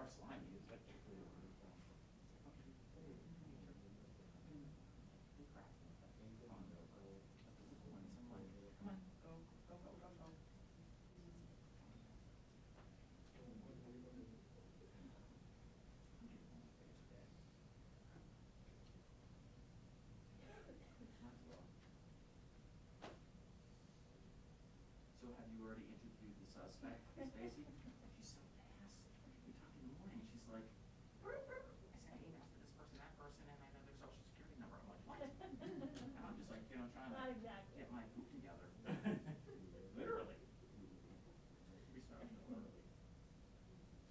are slimy. It's like, come on, go. So have you already interviewed the suspect, Stacy? She's so fast. We talked in the morning, she's like, I said, I asked for this person, that person, and I know their social security number. I'm like, what? And I'm just like, trying to get my poop together. Literally. We started literally.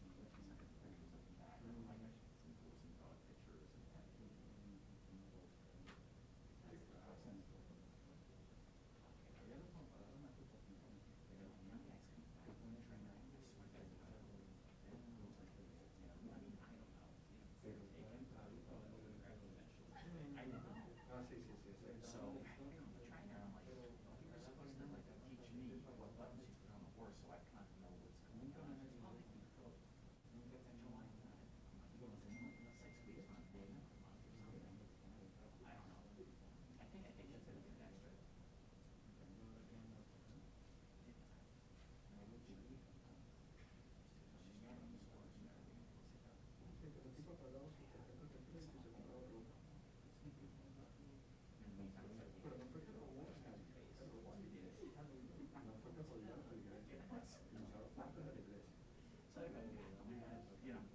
She sent us pictures of the back. Oh my gosh, some cool, some dog pictures. So I'm trying to, I'm like, you were supposed to like teach me what buttons you put on the horse so I kind of know what's going on. July 6 weeks on a day, a month or something. I don't know. I think she's going to get extra. So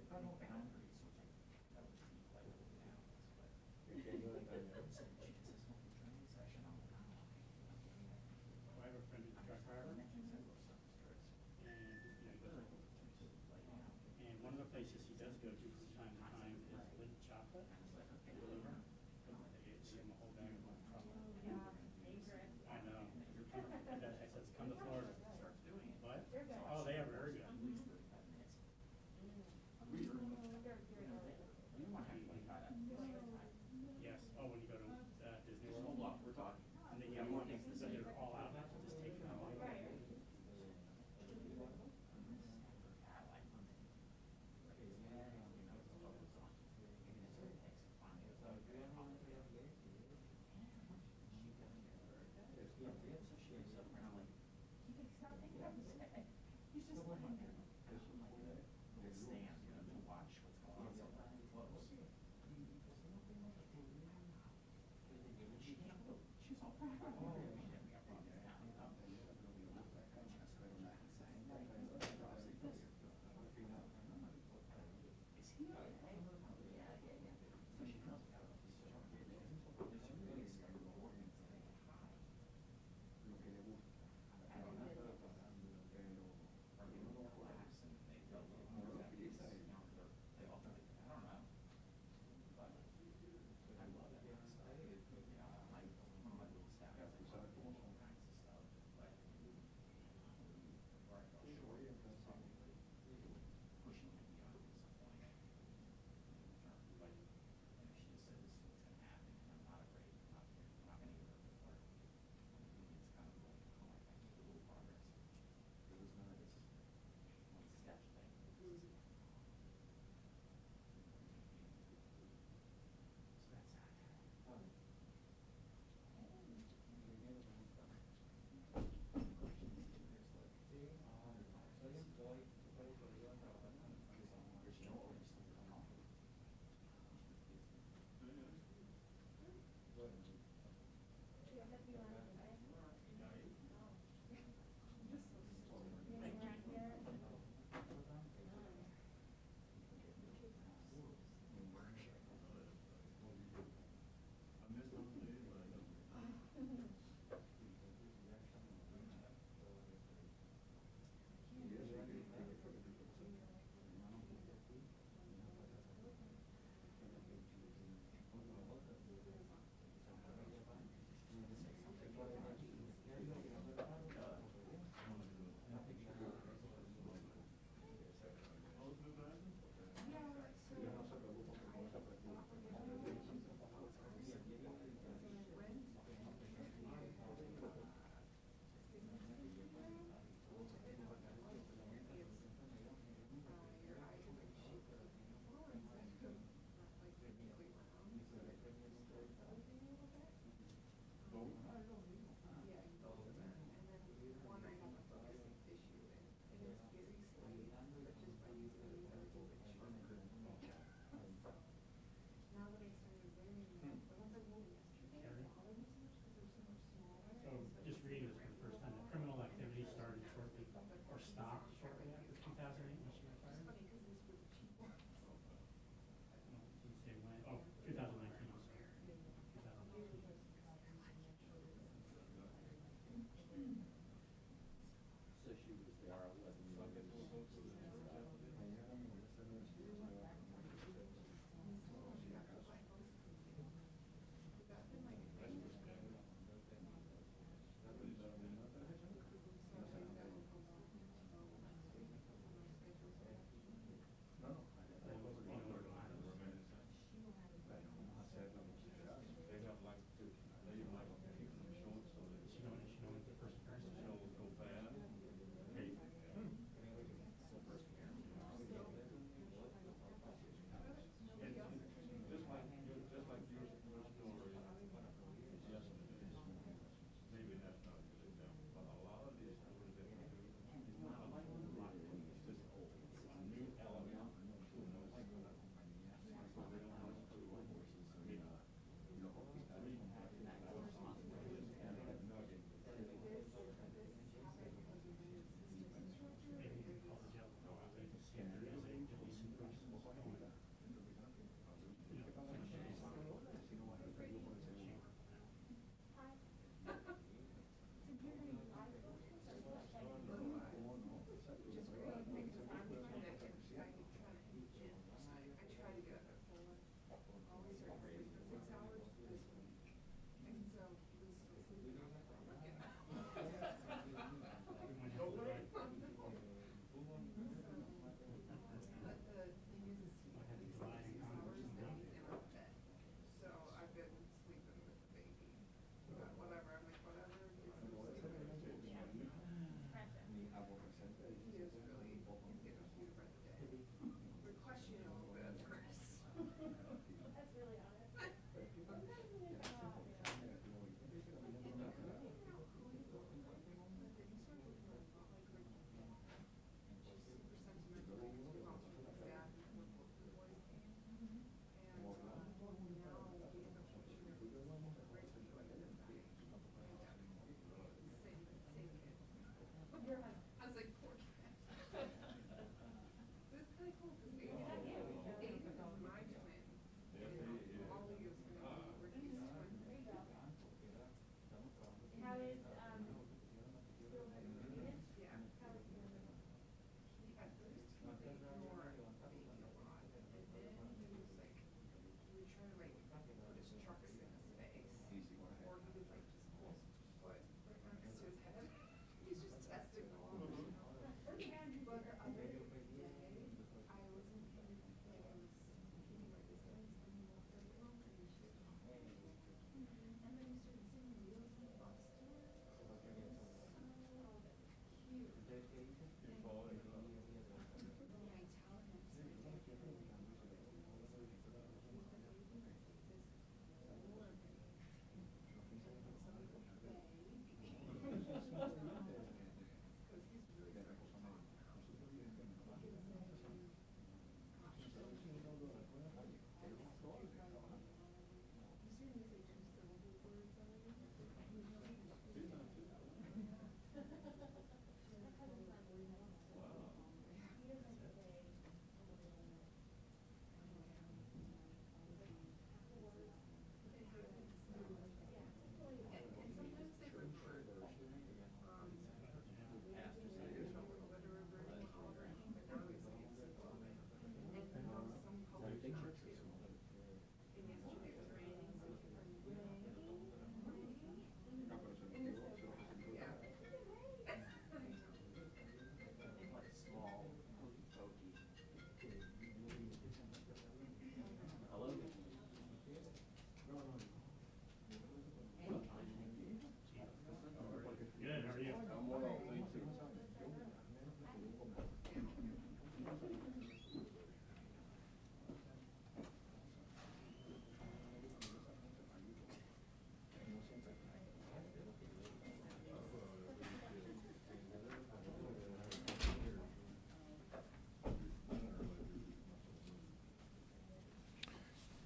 we have, boundaries, which that would seem like a balance, but so she just says, well, training session, I'm like, oh, okay. I have a friend who's a truck driver, and one of the places he does go to from time to time is Lindt Chocolate. They give him a whole bag of trouble. Yeah, dangerous. I know. I said, come to Florida. What? Oh, they are very good. Yes. Oh, when you go to Disney World. Hold on, we're talking. And then you have one that they're all out. Just take them all.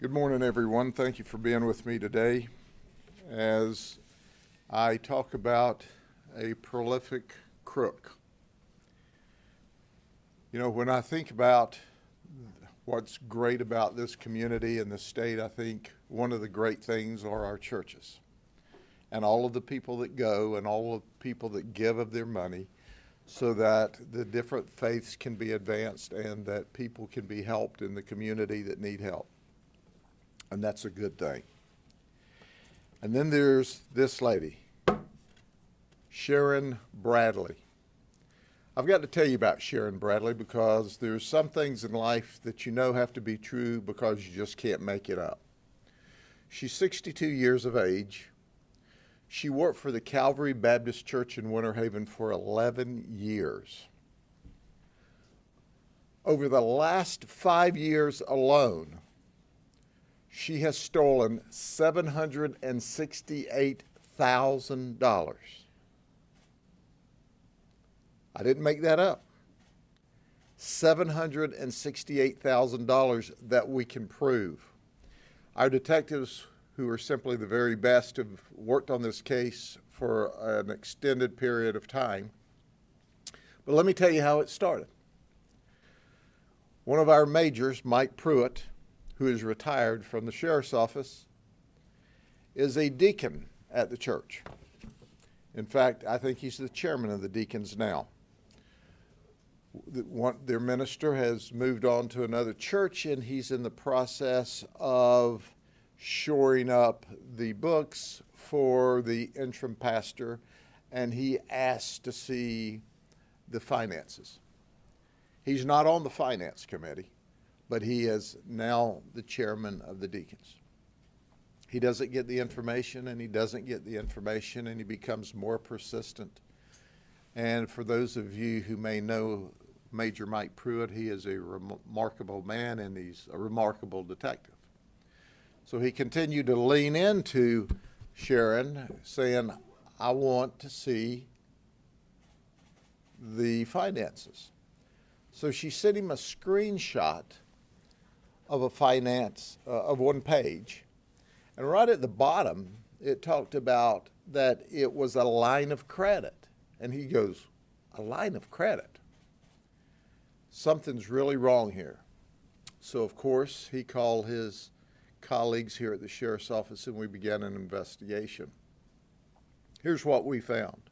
Good morning, everyone. Thank you for being with me today as I talk about a prolific crook. You know, when I think about what's great about this community and this state, I think one of the great things are our churches and all of the people that go and all of the people that give of their money so that the different faiths can be advanced and that people can be helped in the community that need help. And that's a good thing. And then there's this lady, Sharon Bradley. I've got to tell you about Sharon Bradley because there's some things in life that you know have to be true because you just can't make it up. She's 62 years of age. She worked for the Calvary Baptist Church in Winter Haven for 11 years. Over the last 5 years alone, she has stolen $768,000. I didn't make that up. $768,000 that we can prove. Our detectives, who are simply the very best, have worked on this case for an extended period of time. But let me tell you how it started. One of our majors, Mike Pruitt, who is retired from the sheriff's office, is a deacon at the church. In fact, I think he's the chairman of the deacons now. Their minister has moved on to another church, and he's in the process of shoring up the books for the interim pastor, and he asked to see the finances. He's not on the finance committee, but he is now the chairman of the deacons. He doesn't get the information, and he doesn't get the information, and he becomes more persistent. And for those of you who may know Major Mike Pruitt, he is a remarkable man, and he's a remarkable detective. So he continued to lean into Sharon, saying, I want to see the finances. So she sent him a screenshot of a finance, of one page. And right at the bottom, it talked about that it was a line of credit. And he goes, a line of credit? Something's really wrong here. So, of course, he called his colleagues here at the sheriff's office, and we began an investigation. Here's what we found.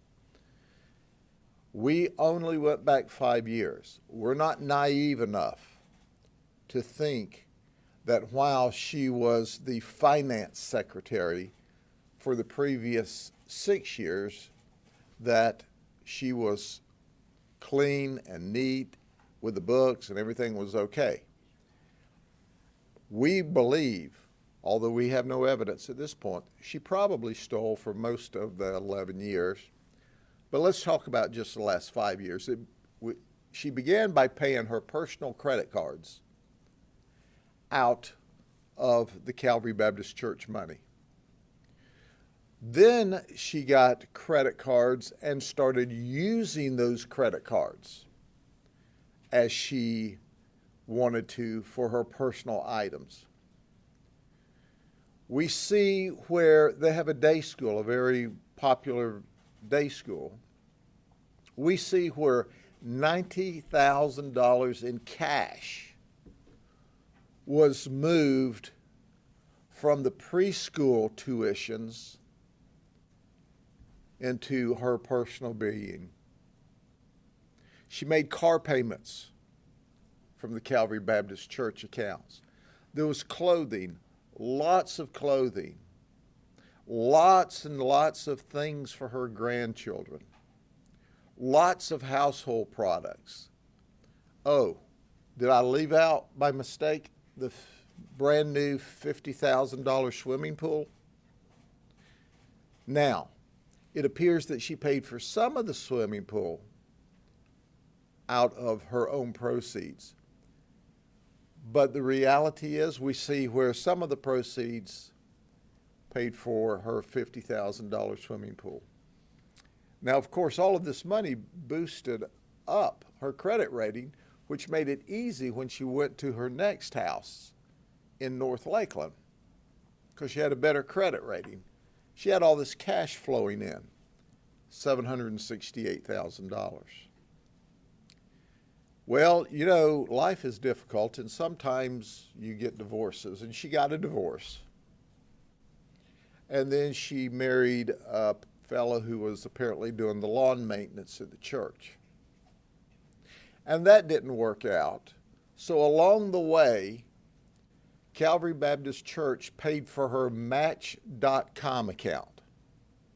We only went back 5 years. We're not naive enough to think that while she was the finance secretary for the previous 6 years, that she was clean and neat with the books and everything was okay. We believe, although we have no evidence at this point, she probably stole for most of the 11 years. But let's talk about just the last 5 years. She began by paying her personal credit cards out of the Calvary Baptist Church money. Then she got credit cards and started using those credit cards as she wanted to for her personal items. We see where they have a day school, a very popular day school. We see where $90,000 in cash was moved from the preschool tuitions into her personal being. She made car payments from the Calvary Baptist Church accounts. There was clothing, lots of clothing, lots and lots of things for her grandchildren, lots of household products. Oh, did I leave out by mistake the brand new $50,000 swimming pool? Now, it appears that she paid for some of the swimming pool out of her own proceeds. But the reality is we see where some of the proceeds paid for her $50,000 swimming pool. Now, of course, all of this money boosted up her credit rating, which made it easy when she went to her next house in North Lakeland because she had a better credit rating. She had all this cash flowing in, $768,000. Well, you know, life is difficult, and sometimes you get divorces, and she got a divorce. And then she married a fellow who was apparently doing the lawn maintenance at the church. And that didn't work out. So along the way, Calvary Baptist Church paid for her Match.com account.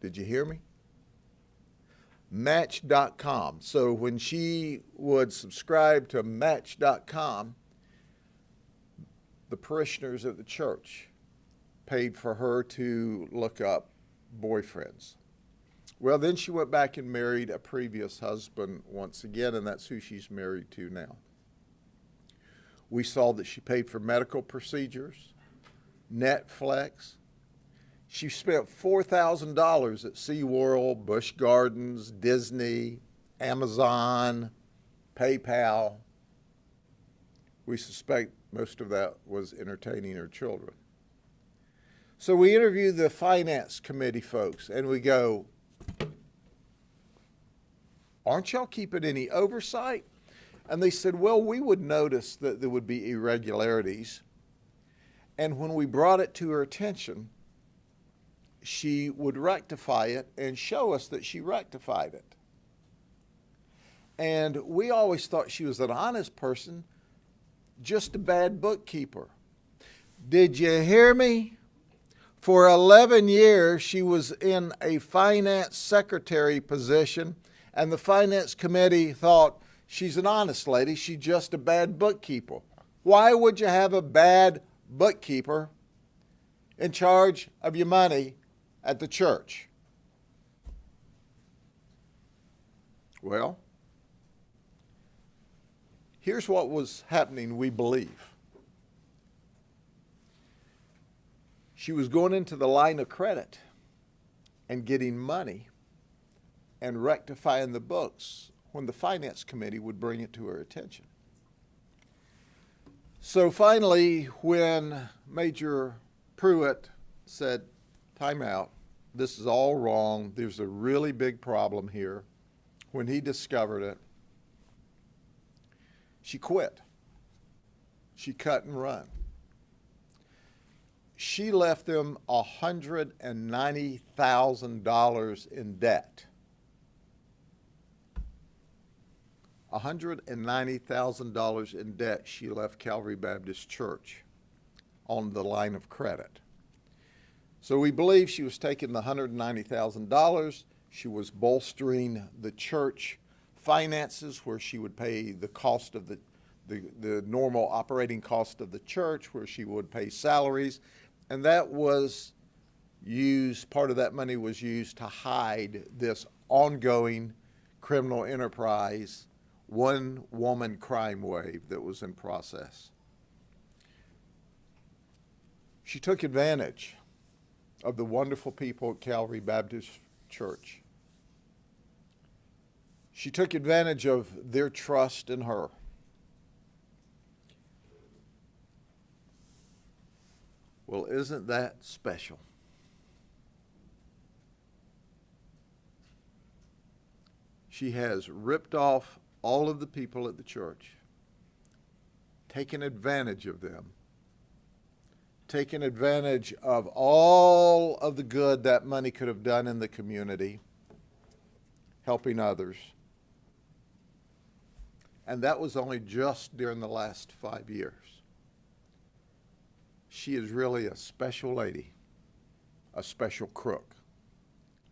Did you hear me? Match.com. So when she would subscribe to Match.com, the parishioners at the church paid for her to look up boyfriends. Well, then she went back and married a previous husband once again, and that's who she's married to now. We saw that she paid for medical procedures, Netflix. She spent $4,000 at SeaWorld, Busch Gardens, Disney, Amazon, PayPal. We suspect most of that was entertaining her children. So we interview the finance committee folks, and we go, aren't y'all keeping any oversight? And they said, well, we would notice that there would be irregularities. And when we brought it to her attention, she would rectify it and show us that she rectified it. And we always thought she was an honest person, just a bad bookkeeper. Did you hear me? For 11 years, she was in a finance secretary position, and the finance committee thought, she's an honest lady, she's just a bad bookkeeper. Why would you have a bad bookkeeper in charge of your money at the church? Well, here's what was happening, we believe. She was going into the line of credit and getting money and rectifying the books when the finance committee would bring it to her attention. So finally, when Major Pruitt said, time out, this is all wrong, there's a really big problem here, when he discovered it, she quit. She cut and run. She left them $190,000 in debt. $190,000 in debt she left Calvary Baptist Church on the line of credit. So we believe she was taking the $190,000. She was bolstering the church finances where she would pay the cost of the normal operating cost of the church, where she would pay salaries. And that was used, part of that money was used to hide this ongoing criminal enterprise, one-woman crime wave that was in process. She took advantage of the wonderful people at Calvary Baptist Church. She took advantage of their trust in her. Well, isn't that special? She has ripped off all of the people at the church, taken advantage of them, taken advantage of all of the good that money could have done in the community, helping others. And that was only just during the last 5 years. She is really a special lady, a special crook,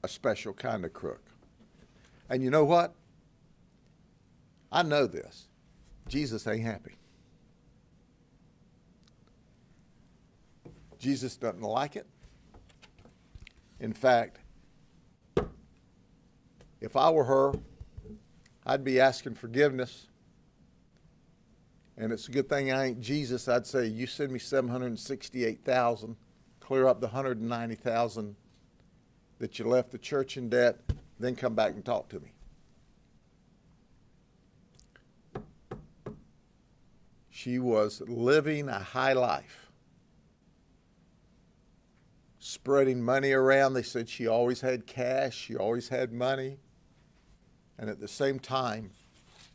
a special kind of crook. And you know what? I know this. Jesus ain't happy. Jesus doesn't like it. In fact, if I were her, I'd be asking forgiveness. And it's a good thing I ain't Jesus. I'd say, you send me $768,000, clear up the $190,000 that you left the church in debt, then come back and talk to me. She was living a high life. spreading money around. They said she always had cash, she always had money. And at the same time,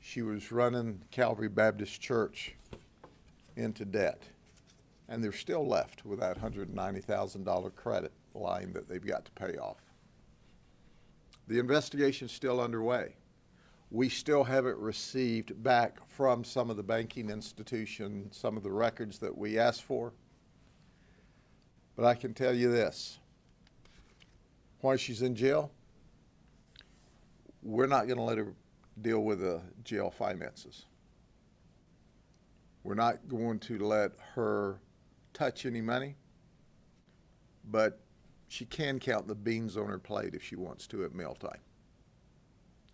she was running Calvary Baptist Church into debt. And they're still left with that $190,000 credit line that they've got to pay off. The investigation's still underway. We still haven't received back from some of the banking institutions some of the records that we asked for. But I can tell you this, while she's in jail, we're not going to let her deal with the jail finances. We're not going to let her touch any money, but she can count the beans on her plate if she wants to at mealtime.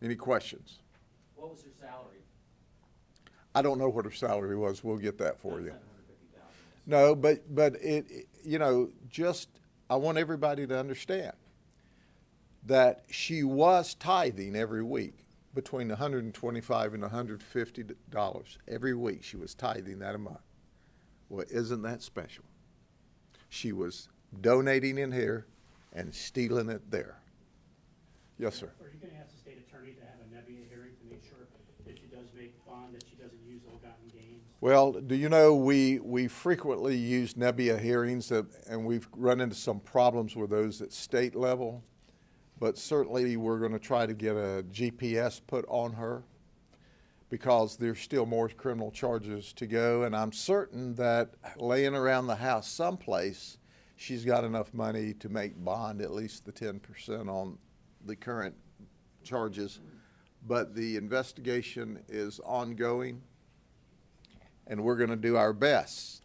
Any questions? What was her salary? I don't know what her salary was. We'll get that for you. $750,000. No, but it you know, just I want everybody to understand that she was tithing every week between $125 and $150 every week. She was tithing that amount. Well, isn't that special? She was donating in here and stealing it there. Yes, sir. Are you going to ask the state attorney to have a nebia hearing to make sure that she does make bond, that she doesn't use ill-gotten gains? Well, do you know we frequently use nebia hearings and we've run into some problems with those at state level, but certainly we're going to try to get a GPS put on her because there's still more criminal charges to go, and I'm certain that laying around the house someplace she's got enough money to make bond at least the 10% on the current charges. But the investigation is ongoing, and we're going to do our best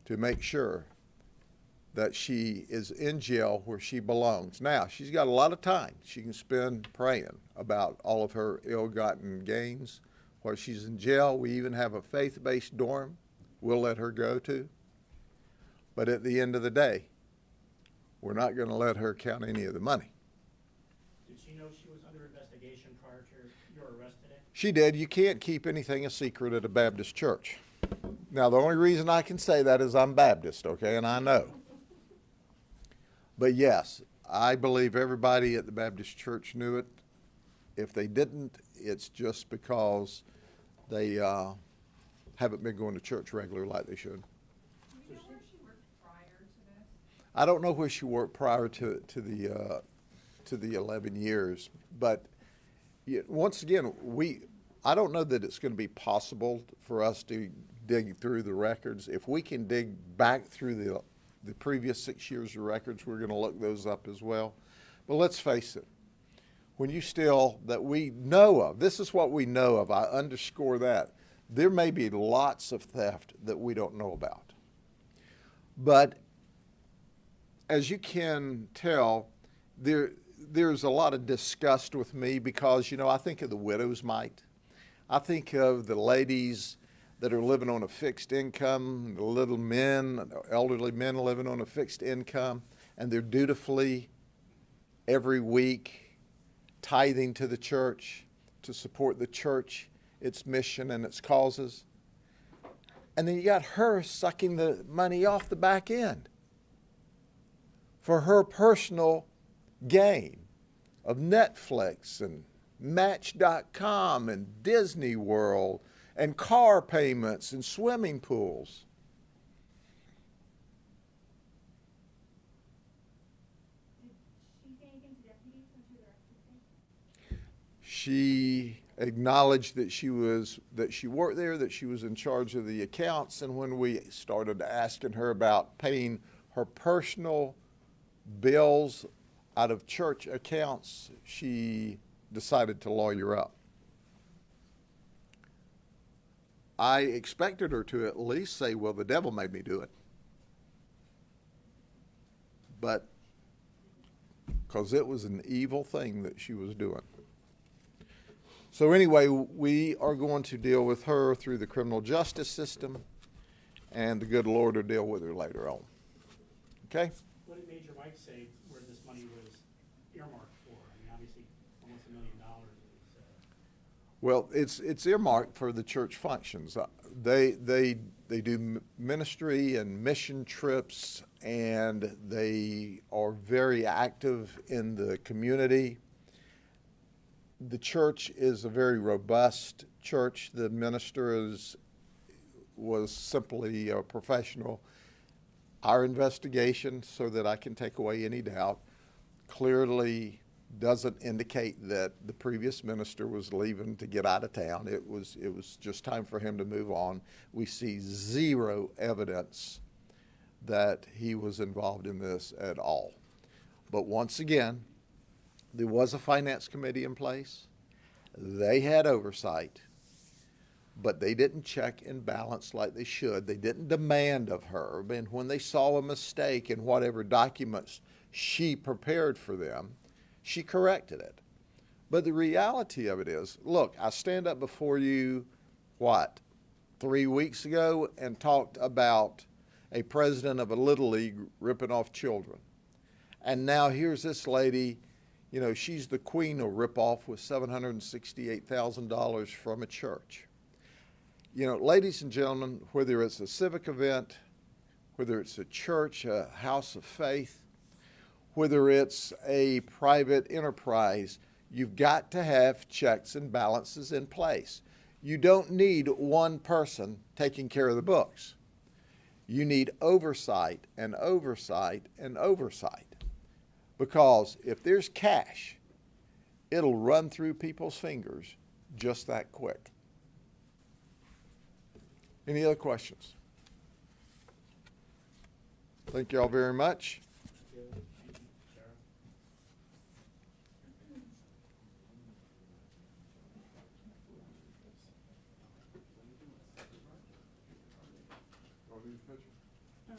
to make sure that she is in jail where she belongs. Now, she's got a lot of time she can spend praying about all of her ill-gotten gains. While she's in jail, we even have a faith-based dorm we'll let her go to. But at the end of the day, we're not going to let her count any of the money. Did she know she was under investigation prior to your arrest today? She did. You can't keep anything a secret at a Baptist church. Now, the only reason I can say that is I'm Baptist, okay, and I know. But yes, I believe everybody at the Baptist church knew it. If they didn't, it's just because they haven't been going to church regular like they should. Do you know where she worked prior to this? I don't know where she worked prior to the 11 years, but once again, I don't know that it's going to be possible for us to dig through the records. If we can dig back through the previous 6 years of records, we're going to look those up as well. But let's face it, when you steal that we know of, this is what we know of, I underscore that. There may be lots of theft that we don't know about. But as you can tell, there's a lot of disgust with me because, you know, I think of the widow's mite. I think of the ladies that are living on a fixed income, the little men, elderly men living on a fixed income, and they're dutifully every week tithing to the church to support the church, its mission and its causes. And then you got her sucking the money off the back end for her personal gain of Netflix and Match.com and Disney World and car payments and swimming pools. Did she say anything to deputies when she was arrested? She acknowledged that she worked there, that she was in charge of the accounts, and when we started asking her about paying her personal bills out of church accounts, she decided to lawyer up. I expected her to at least say, well, the devil made me do it. But because it was an evil thing that she was doing. So anyway, we are going to deal with her through the criminal justice system, and the good Lord will deal with her later on. Okay? What did Major Mike say where this money was earmarked for? I mean, obviously, almost $1 million is. Well, it's earmarked for the church functions. they do ministry and mission trips, and they are very active in the community. The church is a very robust church. The minister was simply a professional. Our investigation, so that I can take away any doubt, clearly doesn't indicate that the previous minister was leaving to get out of town. It was just time for him to move on. We see zero evidence that he was involved in this at all. But once again, there was a finance committee in place. They had oversight, but they didn't check and balance like they should. They didn't demand of her. And when they saw a mistake in whatever documents she prepared for them, she corrected it. But the reality of it is, look, I stand up before you, 3 weeks ago and talked about a president of a little league ripping off children. And now here's this lady, you know, she's the queen of rip-off with $768,000 from a church. You know, ladies and gentlemen, whether it's a civic event, whether it's a church, a house of faith, whether it's a private enterprise, you've got to have checks and balances in place. You don't need one person taking care of the books. You need oversight and oversight and oversight. Because if there's cash, it'll run through people's fingers just that quick. Any other questions? Thank you all very much. Picture.